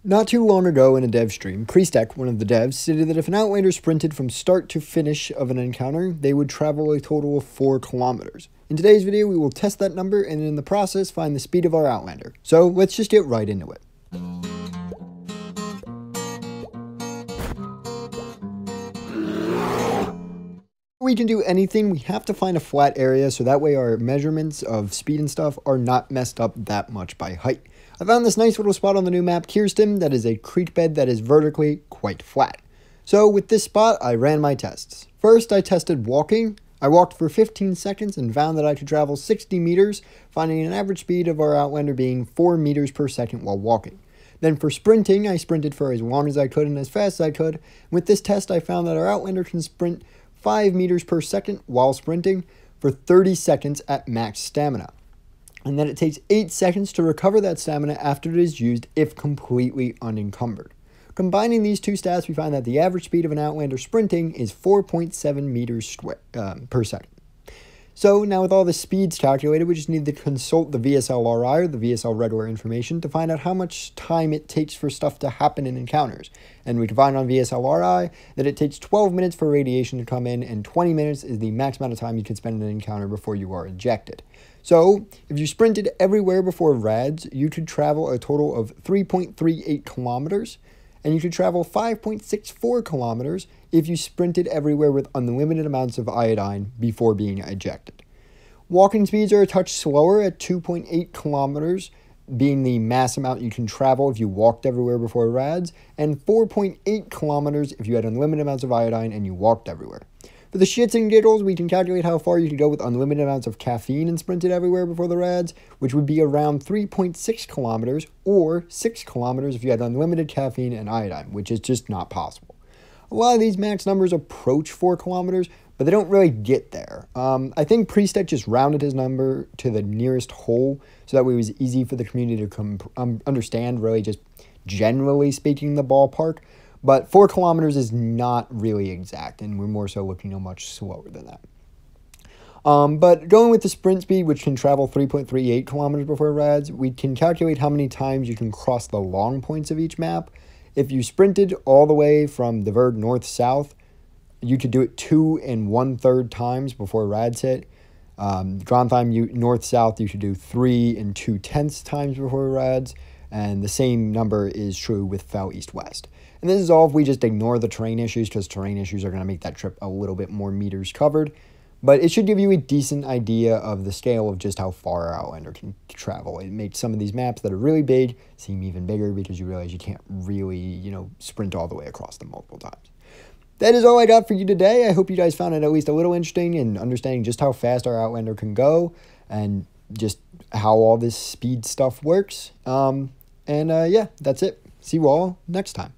Not too long ago in a dev stream, Prystk, one of the devs, stated that if an Outlander sprinted from start to finish of an encounter, they would travel a total of 4 kilometers. In today's video, we will test that number and in the process find the speed of our Outlander. So let's just get right into it. Before we can do anything, we have to find a flat area so that way our measurements of speed and stuff are not messed up that much by height. I found this nice little spot on the new map, Kirsten, that is a creek bed that is vertically quite flat. So with this spot, I ran my tests. First, I tested walking. I walked for 15 seconds and found that I could travel 60 meters, finding an average speed of our Outlander being 4 meters per second while walking. Then for sprinting, I sprinted for as long as I could and as fast as I could. With this test, I found that our Outlander can sprint 5 meters per second while sprinting for 30 seconds at max stamina, and that it takes 8 seconds to recover that stamina after it is used if completely unencumbered. Combining these two stats, we find that the average speed of an Outlander sprinting is 4.7 meters per second. So now with all the speeds calculated, we just need to consult the VSLRI, or the VSL regular information, to find out how much time it takes for stuff to happen in encounters. And we can find on VSLRI that it takes 12 minutes for radiation to come in, and 20 minutes is the max amount of time you can spend in an encounter before you are ejected. So if you sprinted everywhere before Rads, you could travel a total of 3.38 kilometers, and you could travel 5.64 kilometers if you sprinted everywhere with unlimited amounts of iodine before being ejected. Walking speeds are a touch slower at 2.8 kilometers, being the mass amount you can travel if you walked everywhere before Rads, and 4.8 kilometers if you had unlimited amounts of iodine and you walked everywhere. For the shits and giggles, we can calculate how far you could go with unlimited amounts of caffeine and sprinted everywhere before the Rads, which would be around 3.6 kilometers or 6 kilometers if you had unlimited caffeine and iodine, which is just not possible. A lot of these max numbers approach 4 kilometers, but they don't really get there. I think Prystk just rounded his number to the nearest whole, so that way it was easy for the community to understand, really just generally speaking, the ballpark. But 4 kilometers is not really exact, and we're more so looking at much slower than that. But going with the sprint speed, which can travel 3.38 kilometers before Rads, we can calculate how many times you can cross the long points of each map. If you sprinted all the way from the vert north-south, you could do it 2 1/3 times before Rads hit. Drontheim north-south, you could do 3 2/10 times before Rads, and the same number is true with Fell east-west. And this is all if we just ignore the terrain issues, because terrain issues are going to make that trip a little bit more meters covered. But it should give you a decent idea of the scale of just how far our Outlander can travel. It makes some of these maps that are really big seem even bigger because you realize you can't really, sprint all the way across them multiple times. That is all I got for you today. I hope you guys found it at least a little interesting in understanding just how fast our Outlander can go and just how all this speed stuff works. Yeah, that's it. See you all next time.